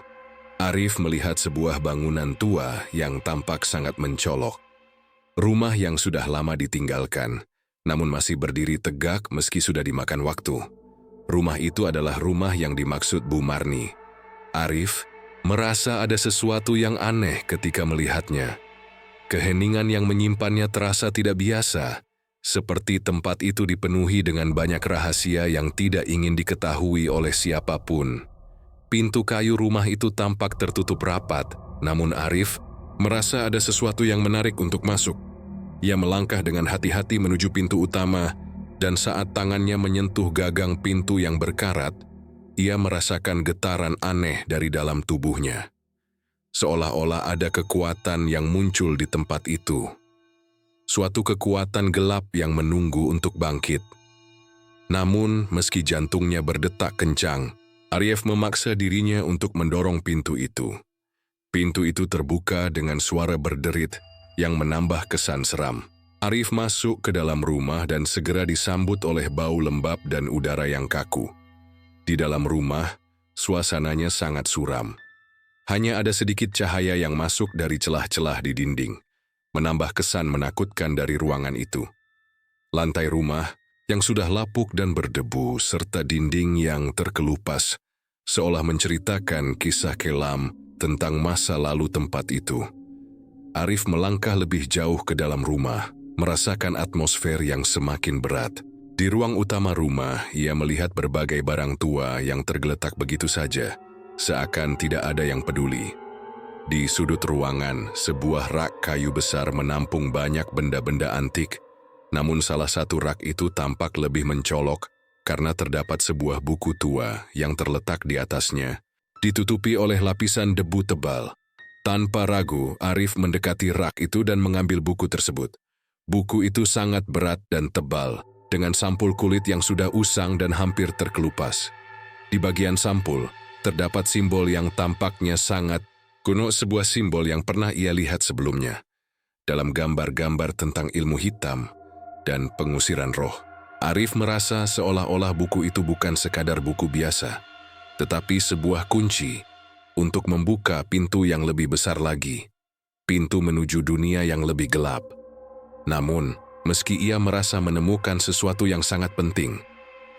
Arif melihat sebuah bangunan tua yang tampak sangat mencolok. Rumah yang sudah lama ditinggalkan, namun masih berdiri tegak meski sudah dimakan waktu. Rumah itu adalah rumah yang dimaksud Bu Marni. Arif merasa ada sesuatu yang aneh ketika melihatnya. Keheningan yang menyimpannya terasa tidak biasa, seperti tempat itu dipenuhi dengan banyak rahasia yang tidak ingin diketahui oleh siapapun. Pintu kayu rumah itu tampak tertutup rapat, namun Arif merasa ada sesuatu yang menarik untuk masuk. Ia melangkah dengan hati-hati menuju pintu utama, dan saat tangannya menyentuh gagang pintu yang berkarat, ia merasakan getaran aneh dari dalam tubuhnya. Seolah-olah ada kekuatan yang muncul di tempat itu. Suatu kekuatan gelap yang menunggu untuk bangkit. Namun, meski jantungnya berdetak kencang, Arif memaksa dirinya untuk mendorong pintu itu. Pintu itu terbuka dengan suara berderit yang menambah kesan seram. Arif masuk ke dalam rumah dan segera disambut oleh bau lembab dan udara yang kaku. Di dalam rumah, suasananya sangat suram. Hanya ada sedikit cahaya yang masuk dari celah-celah di dinding, menambah kesan menakutkan dari ruangan itu. Lantai rumah yang sudah lapuk dan berdebu serta dinding yang terkelupas, seolah menceritakan kisah kelam tentang masa lalu tempat itu. Arif melangkah lebih jauh ke dalam rumah, merasakan atmosfer yang semakin berat. Di ruang utama rumah, ia melihat berbagai barang tua yang tergeletak begitu saja, seakan tidak ada yang peduli. Di sudut ruangan, sebuah rak kayu besar menampung banyak benda-benda antik, namun salah satu rak itu tampak lebih mencolok karena terdapat sebuah buku tua yang terletak di atasnya, ditutupi oleh lapisan debu tebal. Tanpa ragu, Arif mendekati rak itu dan mengambil buku tersebut. Buku itu sangat berat dan tebal, dengan sampul kulit yang sudah usang dan hampir terkelupas. Di bagian sampul, terdapat simbol yang tampaknya sangat kuno, sebuah simbol yang pernah ia lihat sebelumnya. Dalam gambar-gambar tentang ilmu hitam dan pengusiran roh, Arif merasa seolah-olah buku itu bukan sekadar buku biasa, tetapi sebuah kunci untuk membuka pintu yang lebih besar lagi, pintu menuju dunia yang lebih gelap. Namun, meski ia merasa menemukan sesuatu yang sangat penting,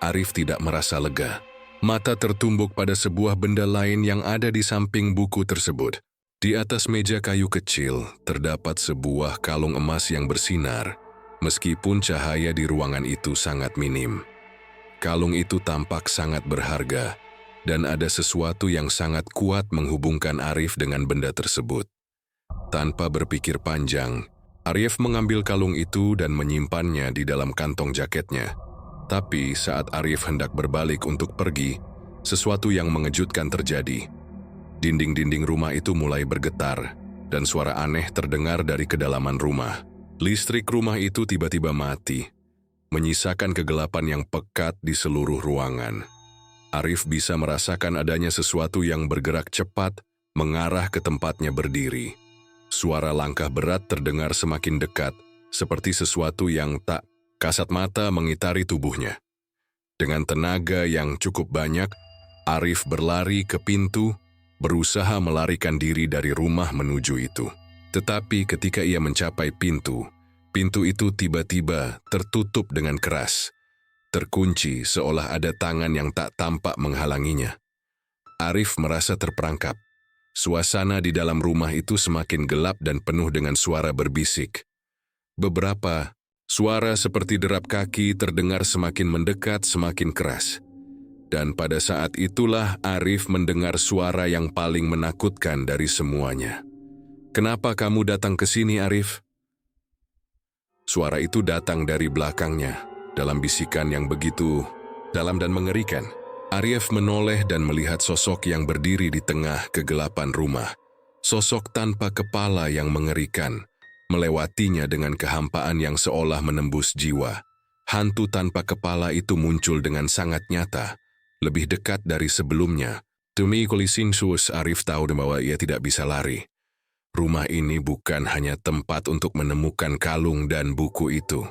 Arif tidak merasa lega. Mata tertumbuk pada sebuah benda lain yang ada di samping buku tersebut. Di atas meja kayu kecil, terdapat sebuah kalung emas yang bersinar, meskipun cahaya di ruangan itu sangat minim. Kalung itu tampak sangat berharga, dan ada sesuatu yang sangat kuat menghubungkan Arif dengan benda tersebut. Tanpa berpikir panjang, Arif mengambil kalung itu dan menyimpannya di dalam kantong jaketnya. Tapi saat Arif hendak berbalik untuk pergi, sesuatu yang mengejutkan terjadi. Dinding-dinding rumah itu mulai bergetar, dan suara aneh terdengar dari kedalaman rumah. Listrik rumah itu tiba-tiba mati, menyisakan kegelapan yang pekat di seluruh ruangan. Arif bisa merasakan adanya sesuatu yang bergerak cepat mengarah ke tempatnya berdiri. Suara langkah berat terdengar semakin dekat, seperti sesuatu yang tak kasat mata mengitari tubuhnya. Dengan tenaga yang cukup banyak, Arif berlari ke pintu, berusaha melarikan diri dari rumah menuju itu. Tetapi ketika ia mencapai pintu itu tiba-tiba tertutup dengan keras. Terkunci seolah ada tangan yang tak tampak menghalanginya. Arif merasa terperangkap. Suasana di dalam rumah itu semakin gelap dan penuh dengan suara berbisik. Beberapa suara seperti derap kaki terdengar semakin mendekat, semakin keras. Dan pada saat itulah Arif mendengar suara yang paling menakutkan dari semuanya. "Kenapa kamu datang ke sini, Arif?" Suara itu datang dari belakangnya. Dalam bisikan yang begitu dalam dan mengerikan, Arif menoleh dan melihat sosok yang berdiri di tengah kegelapan rumah. Sosok tanpa kepala yang mengerikan, melewatinya dengan kehampaan yang seolah menembus jiwa. Hantu tanpa kepala itu muncul dengan sangat nyata, lebih dekat dari sebelumnya. Demi kolisinsus, Arif tahu bahwa ia tidak bisa lari. Rumah ini bukan hanya tempat untuk menemukan kalung dan buku itu.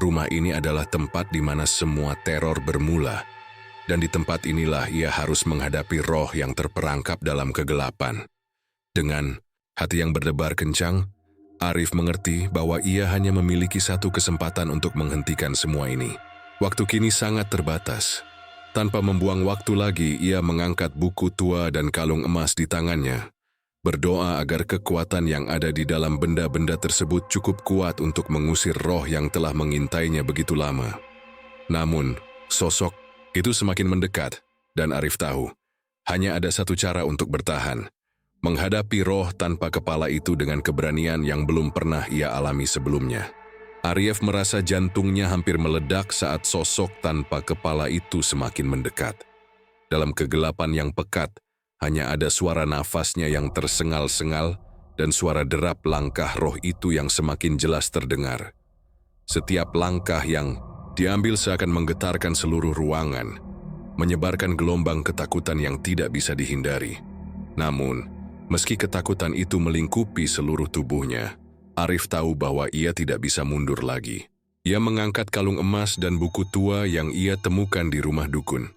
Rumah ini adalah tempat di mana semua teror bermula, dan di tempat inilah ia harus menghadapi roh yang terperangkap dalam kegelapan. Dengan hati yang berdebar kencang, Arif mengerti bahwa ia hanya memiliki satu kesempatan untuk menghentikan semua ini. Waktu kini sangat terbatas. Tanpa membuang waktu lagi, ia mengangkat buku tua dan kalung emas di tangannya. Berdoa agar kekuatan yang ada di dalam benda-benda tersebut cukup kuat untuk mengusir roh yang telah mengintainya begitu lama. Namun, sosok itu semakin mendekat, dan Arif tahu, hanya ada satu cara untuk bertahan. Menghadapi roh tanpa kepala itu dengan keberanian yang belum pernah ia alami sebelumnya. Arif merasa jantungnya hampir meledak saat sosok tanpa kepala itu semakin mendekat. Dalam kegelapan yang pekat, hanya ada suara nafasnya yang tersengal-sengal dan suara derap langkah roh itu yang semakin jelas terdengar. Setiap langkah yang diambil seakan menggetarkan seluruh ruangan, menyebarkan gelombang ketakutan yang tidak bisa dihindari. Namun, meski ketakutan itu melingkupi seluruh tubuhnya, Arif tahu bahwa ia tidak bisa mundur lagi. Ia mengangkat kalung emas dan buku tua yang ia temukan di rumah dukun.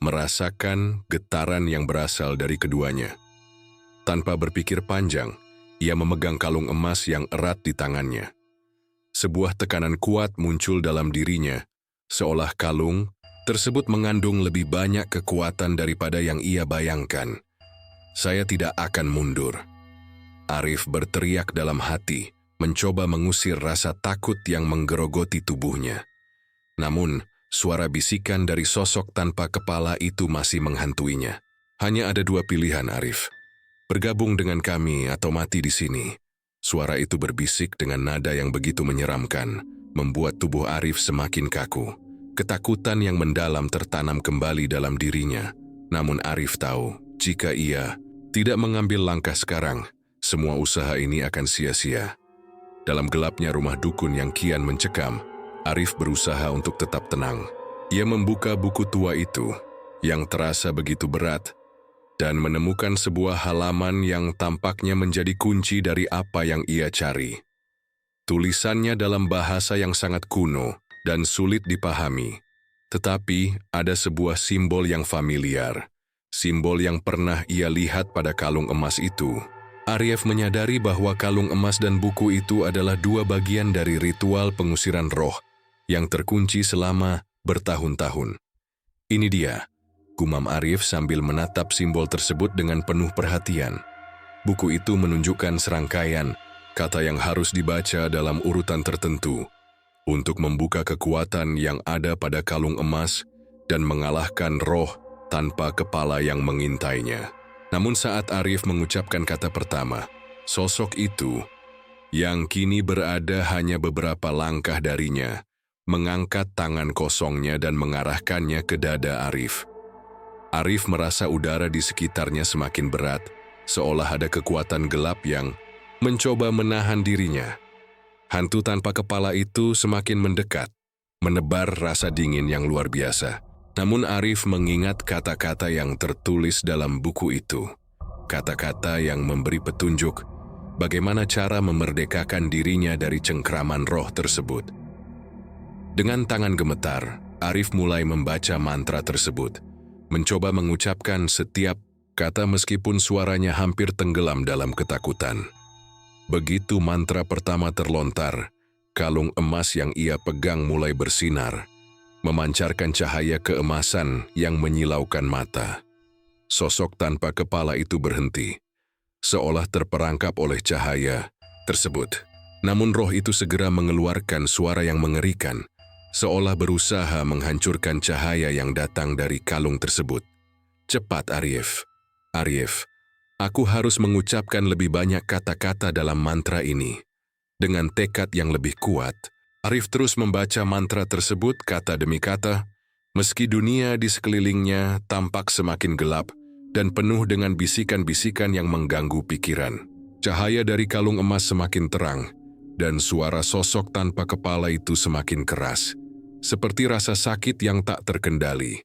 Merasakan getaran yang berasal dari keduanya. Tanpa berpikir panjang, ia memegang kalung emas yang erat di tangannya. Sebuah tekanan kuat muncul dalam dirinya, seolah kalung tersebut mengandung lebih banyak kekuatan daripada yang ia bayangkan. "Saya tidak akan mundur." Arif berteriak dalam hati, mencoba mengusir rasa takut yang menggerogoti tubuhnya. Namun, suara bisikan dari sosok tanpa kepala itu masih menghantuinya. Hanya ada dua pilihan, Arif. Bergabung dengan kami atau mati di sini. Suara itu berbisik dengan nada yang begitu menyeramkan, membuat tubuh Arif semakin kaku. Ketakutan yang mendalam tertanam kembali dalam dirinya. Namun Arif tahu, jika ia tidak mengambil langkah sekarang, semua usaha ini akan sia-sia. Dalam gelapnya rumah dukun yang kian mencekam, Arif berusaha untuk tetap tenang. Ia membuka buku tua itu, yang terasa begitu berat, dan menemukan sebuah halaman yang tampaknya menjadi kunci dari apa yang ia cari. Tulisannya dalam bahasa yang sangat kuno dan sulit dipahami, tetapi ada sebuah simbol yang familiar, simbol yang pernah ia lihat pada kalung emas itu. Arif menyadari bahwa kalung emas dan buku itu adalah dua bagian dari ritual pengusiran roh yang terkunci selama bertahun-tahun. Ini dia, gumam Arif sambil menatap simbol tersebut dengan penuh perhatian. Buku itu menunjukkan serangkaian kata yang harus dibaca dalam urutan tertentu untuk membuka kekuatan yang ada pada kalung emas dan mengalahkan roh tanpa kepala yang mengintainya. Namun saat Arif mengucapkan kata pertama, sosok itu, yang kini berada hanya beberapa langkah darinya, mengangkat tangan kosongnya dan mengarahkannya ke dada Arif. Arif merasa udara di sekitarnya semakin berat, seolah ada kekuatan gelap yang mencoba menahan dirinya. Hantu tanpa kepala itu semakin mendekat, menebar rasa dingin yang luar biasa. Namun Arif mengingat kata-kata yang tertulis dalam buku itu. Kata-kata yang memberi petunjuk bagaimana cara memerdekakan dirinya dari cengkraman roh tersebut. Dengan tangan gemetar, Arif mulai membaca mantra tersebut, mencoba mengucapkan setiap kata meskipun suaranya hampir tenggelam dalam ketakutan. Begitu mantra pertama terlontar, kalung emas yang ia pegang mulai bersinar, memancarkan cahaya keemasan yang menyilaukan mata. Sosok tanpa kepala itu berhenti, seolah terperangkap oleh cahaya tersebut. Namun roh itu segera mengeluarkan suara yang mengerikan, seolah berusaha menghancurkan cahaya yang datang dari kalung tersebut. Cepat, Arif. Arif, aku harus mengucapkan lebih banyak kata-kata dalam mantra ini. Dengan tekad yang lebih kuat, Arif terus membaca mantra tersebut kata demi kata, meski dunia di sekelilingnya tampak semakin gelap dan penuh dengan bisikan-bisikan yang mengganggu pikiran. Cahaya dari kalung emas semakin terang, dan suara sosok tanpa kepala itu semakin keras, seperti rasa sakit yang tak terkendali.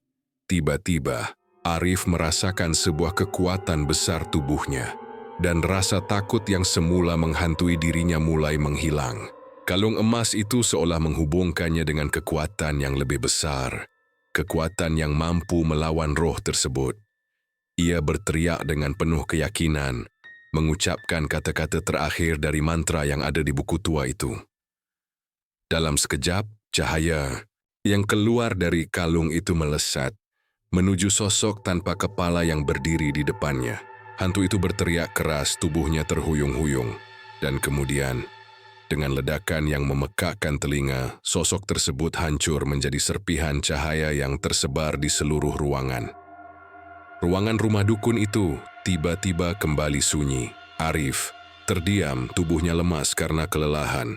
Tiba-tiba, Arif merasakan sebuah kekuatan besar tubuhnya, dan rasa takut yang semula menghantui dirinya mulai menghilang. Kalung emas itu seolah menghubungkannya dengan kekuatan yang lebih besar, kekuatan yang mampu melawan roh tersebut. Ia berteriak dengan penuh keyakinan, mengucapkan kata-kata terakhir dari mantra yang ada di buku tua itu. Dalam sekejap, cahaya yang keluar dari kalung itu melesat, menuju sosok tanpa kepala yang berdiri di depannya. Hantu itu berteriak keras, tubuhnya terhuyung-huyung, dan kemudian, dengan ledakan yang memekakkan telinga, sosok tersebut hancur menjadi serpihan cahaya yang tersebar di seluruh ruangan. Ruangan rumah dukun itu tiba-tiba kembali sunyi. Arif terdiam, tubuhnya lemas karena kelelahan.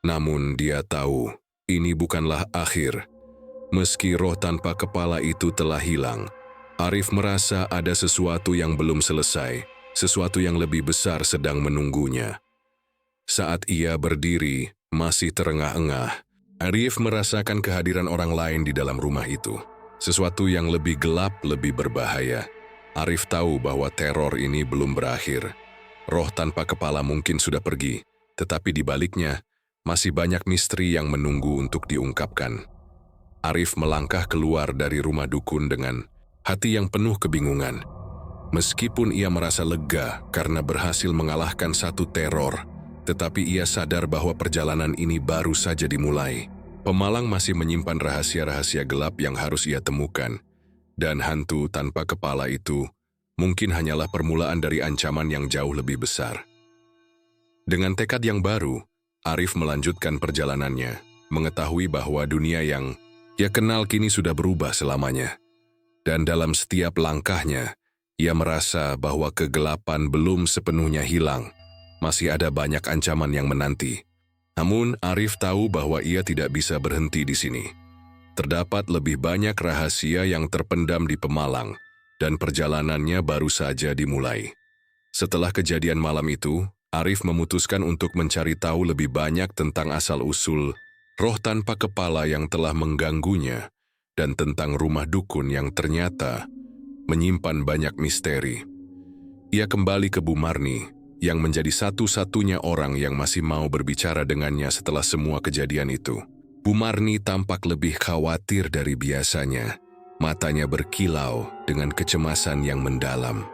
Namun dia tahu, ini bukanlah akhir. Meski roh tanpa kepala itu telah hilang, Arif merasa ada sesuatu yang belum selesai, sesuatu yang lebih besar sedang menunggunya. Saat ia berdiri, masih terengah-engah, Arif merasakan kehadiran orang lain di dalam rumah itu. Sesuatu yang lebih gelap, lebih berbahaya. Arif tahu bahwa teror ini belum berakhir. Roh tanpa kepala mungkin sudah pergi, tetapi di baliknya, masih banyak misteri yang menunggu untuk diungkapkan. Arif melangkah keluar dari rumah dukun dengan hati yang penuh kebingungan. Meskipun ia merasa lega karena berhasil mengalahkan satu teror, tetapi ia sadar bahwa perjalanan ini baru saja dimulai. Pemalang masih menyimpan rahasia-rahasia gelap yang harus ia temukan, dan hantu tanpa kepala itu mungkin hanyalah permulaan dari ancaman yang jauh lebih besar. Dengan tekad yang baru, Arif melanjutkan perjalanannya, mengetahui bahwa dunia yang ia kenal kini sudah berubah selamanya. Dan dalam setiap langkahnya, ia merasa bahwa kegelapan belum sepenuhnya hilang. Masih ada banyak ancaman yang menanti. Namun, Arif tahu bahwa ia tidak bisa berhenti di sini. Terdapat lebih banyak rahasia yang terpendam di Pemalang, dan perjalanannya baru saja dimulai. Setelah kejadian malam itu, Arif memutuskan untuk mencari tahu lebih banyak tentang asal-usul roh tanpa kepala yang telah mengganggunya, dan tentang rumah dukun yang ternyata menyimpan banyak misteri. Ia kembali ke Bu Marni, yang menjadi satu-satunya orang yang masih mau berbicara dengannya setelah semua kejadian itu. Bu Marni tampak lebih khawatir dari biasanya. Matanya berkilau dengan kecemasan yang mendalam.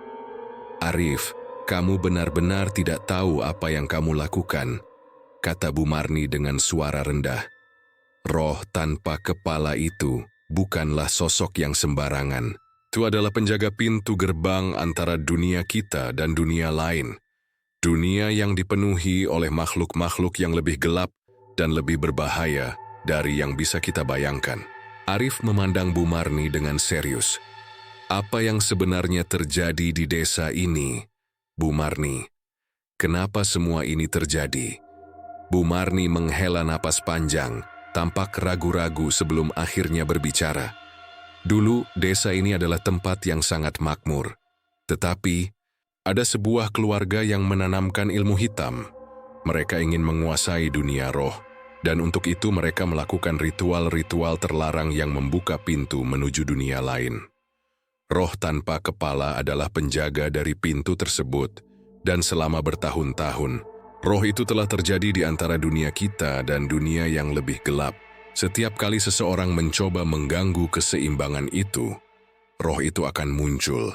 "Arif, kamu benar-benar tidak tahu apa yang kamu lakukan," kata Bu Marni dengan suara rendah. "Roh tanpa kepala itu bukanlah sosok yang sembarangan. Itu adalah penjaga pintu gerbang antara dunia kita dan dunia lain. Dunia yang dipenuhi oleh makhluk-makhluk yang lebih gelap dan lebih berbahaya dari yang bisa kita bayangkan." Arif memandang Bu Marni dengan serius. "Apa yang sebenarnya terjadi di desa ini, Bu Marni? Kenapa semua ini terjadi?" Bu Marni menghela napas panjang, tampak ragu-ragu sebelum akhirnya berbicara. "Dulu, desa ini adalah tempat yang sangat makmur. Tetapi, ada sebuah keluarga yang menanamkan ilmu hitam. Mereka ingin menguasai dunia roh, dan untuk itu mereka melakukan ritual-ritual terlarang yang membuka pintu menuju dunia lain. Roh tanpa kepala adalah penjaga dari pintu tersebut, dan selama bertahun-tahun, roh itu telah terjadi di antara dunia kita dan dunia yang lebih gelap. Setiap kali seseorang mencoba mengganggu keseimbangan itu, roh itu akan muncul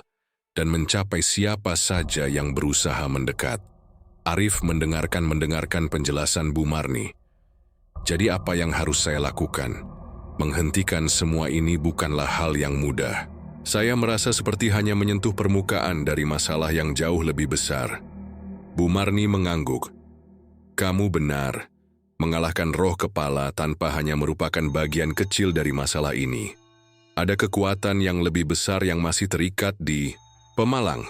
dan mencapai siapa saja yang berusaha mendekat." Arif mendengarkan penjelasan Bu Marni. "Jadi apa yang harus saya lakukan? Menghentikan semua ini bukanlah hal yang mudah. Saya merasa seperti hanya menyentuh permukaan dari masalah yang jauh lebih besar." Bu Marni mengangguk. "Kamu benar. Mengalahkan roh kepala tanpa hanya merupakan bagian kecil dari masalah ini. Ada kekuatan yang lebih besar yang masih terikat di Pemalang.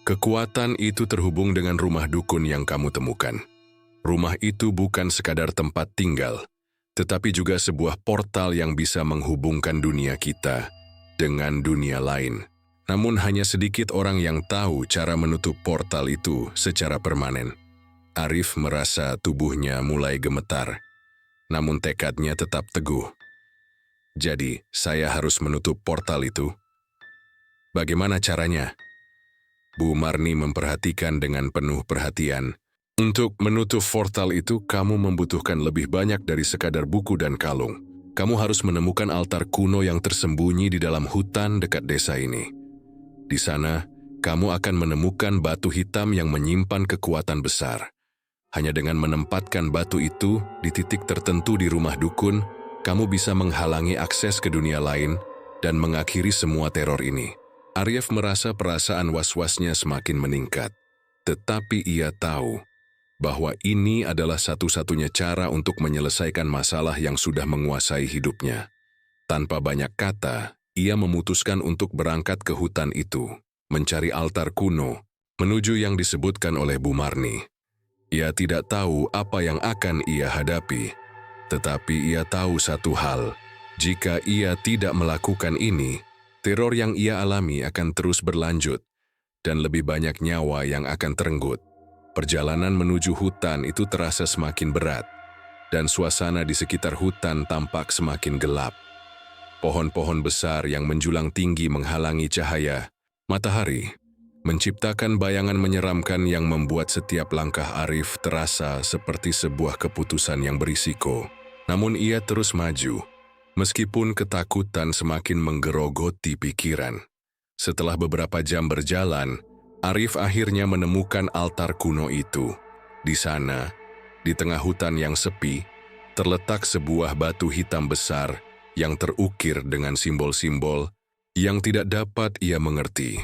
Kekuatan itu terhubung dengan rumah dukun yang kamu temukan. Rumah itu bukan sekadar tempat tinggal, tetapi juga sebuah portal yang bisa menghubungkan dunia kita dengan dunia lain. Namun hanya sedikit orang yang tahu cara menutup portal itu secara permanen." Arif merasa tubuhnya mulai gemetar, namun tekadnya tetap teguh. "Jadi, saya harus menutup portal itu? Bagaimana caranya?" Bu Marni memperhatikan dengan penuh perhatian. "Untuk menutup portal itu, kamu membutuhkan lebih banyak dari sekadar buku dan kalung. Kamu harus menemukan altar kuno yang tersembunyi di dalam hutan dekat desa ini. Di sana, kamu akan menemukan batu hitam yang menyimpan kekuatan besar. Hanya dengan menempatkan batu itu di titik tertentu di rumah dukun, kamu bisa menghalangi akses ke dunia lain dan mengakhiri semua teror ini." Arif merasa perasaan was-wasnya semakin meningkat. Tetapi ia tahu bahwa ini adalah satu-satunya cara untuk menyelesaikan masalah yang sudah menguasai hidupnya. Tanpa banyak kata, ia memutuskan untuk berangkat ke hutan itu, mencari altar kuno, menuju yang disebutkan oleh Bu Marni. Ia tidak tahu apa yang akan ia hadapi, tetapi ia tahu satu hal: jika ia tidak melakukan ini, teror yang ia alami akan terus berlanjut, dan lebih banyak nyawa yang akan terenggut. Perjalanan menuju hutan itu terasa semakin berat, dan suasana di sekitar hutan tampak semakin gelap. Pohon-pohon besar yang menjulang tinggi menghalangi cahaya matahari, menciptakan bayangan menyeramkan yang membuat setiap langkah Arif terasa seperti sebuah keputusan yang berisiko. Namun ia terus maju, meskipun ketakutan semakin menggerogoti pikiran. Setelah beberapa jam berjalan, Arif akhirnya menemukan altar kuno itu. Di sana, di tengah hutan yang sepi, terletak sebuah batu hitam besar yang terukir dengan simbol-simbol yang tidak dapat ia mengerti.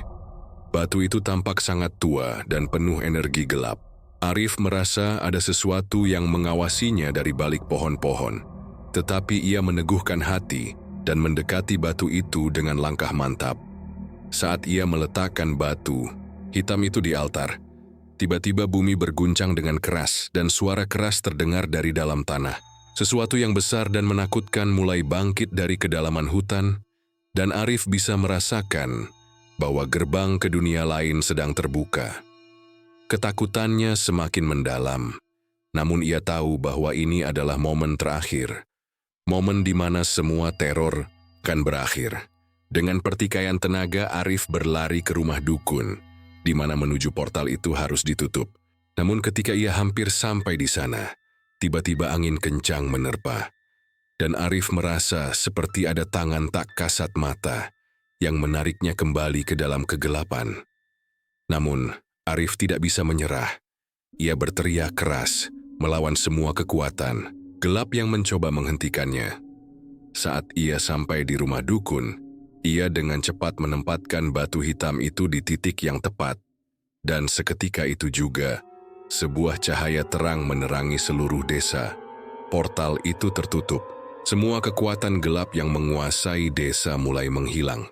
Batu itu tampak sangat tua dan penuh energi gelap. Arif merasa ada sesuatu yang mengawasinya dari balik pohon-pohon, tetapi ia meneguhkan hati dan mendekati batu itu dengan langkah mantap. Saat ia meletakkan batu hitam itu di altar, tiba-tiba bumi berguncang dengan keras dan suara keras terdengar dari dalam tanah. Sesuatu yang besar dan menakutkan mulai bangkit dari kedalaman hutan, dan Arif bisa merasakan bahwa gerbang ke dunia lain sedang terbuka. Ketakutannya semakin mendalam, namun ia tahu bahwa ini adalah momen terakhir. Momen di mana semua teror kan berakhir. Dengan pertikaian tenaga, Arif berlari ke rumah dukun, di mana menuju portal itu harus ditutup. Namun ketika ia hampir sampai di sana, tiba-tiba angin kencang menerpa. Dan Arif merasa seperti ada tangan tak kasat mata yang menariknya kembali ke dalam kegelapan. Namun, Arif tidak bisa menyerah. Ia berteriak keras, melawan semua kekuatan gelap yang mencoba menghentikannya. Saat ia sampai di rumah dukun, ia dengan cepat menempatkan batu hitam itu di titik yang tepat. Dan seketika itu juga, sebuah cahaya terang menerangi seluruh desa. Portal itu tertutup. Semua kekuatan gelap yang menguasai desa mulai menghilang.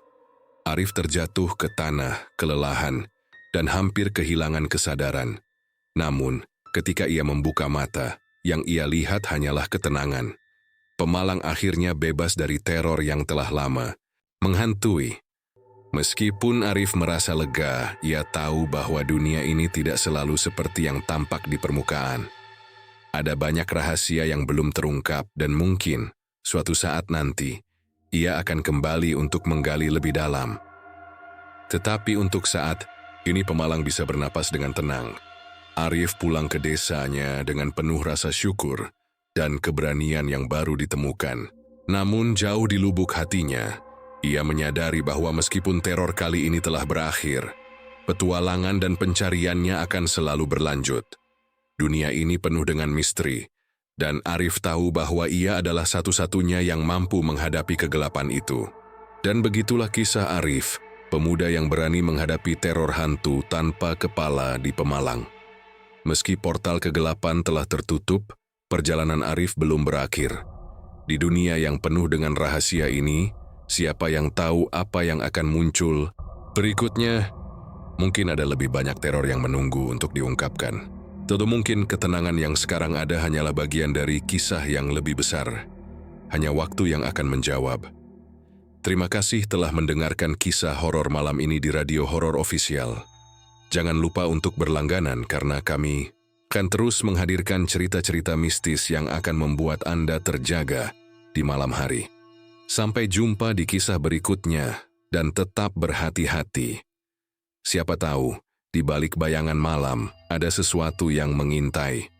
Arif terjatuh ke tanah, kelelahan, dan hampir kehilangan kesadaran. Namun, ketika ia membuka mata, yang ia lihat hanyalah ketenangan. Pemalang akhirnya bebas dari teror yang telah lama menghantui. Meskipun Arif merasa lega, ia tahu bahwa dunia ini tidak selalu seperti yang tampak di permukaan. Ada banyak rahasia yang belum terungkap dan mungkin suatu saat nanti ia akan kembali untuk menggali lebih dalam. Tetapi untuk saat ini pemalang bisa bernapas dengan tenang. Arif pulang ke desanya dengan penuh rasa syukur dan keberanian yang baru ditemukan. Namun jauh di lubuk hatinya, ia menyadari bahwa meskipun teror kali ini telah berakhir, petualangan dan pencariannya akan selalu berlanjut. Dunia ini penuh dengan misteri, dan Arif tahu bahwa ia adalah satu-satunya yang mampu menghadapi kegelapan itu. Dan begitulah kisah Arif, pemuda yang berani menghadapi teror hantu tanpa kepala di Pemalang. Meski portal kegelapan telah tertutup, perjalanan Arif belum berakhir. Di dunia yang penuh dengan rahasia ini, siapa yang tahu apa yang akan muncul berikutnya? Mungkin ada lebih banyak teror yang menunggu untuk diungkapkan. Tentu mungkin ketenangan yang sekarang ada hanyalah bagian dari kisah yang lebih besar. Hanya waktu yang akan menjawab. Terima kasih telah mendengarkan kisah horor malam ini di Radio Horor Official. Jangan lupa untuk berlangganan karena kami akan terus menghadirkan cerita-cerita mistis yang akan membuat Anda terjaga di malam hari. Sampai jumpa di kisah berikutnya dan tetap berhati-hati. Siapa tahu, di balik bayangan malam ada sesuatu yang mengintai.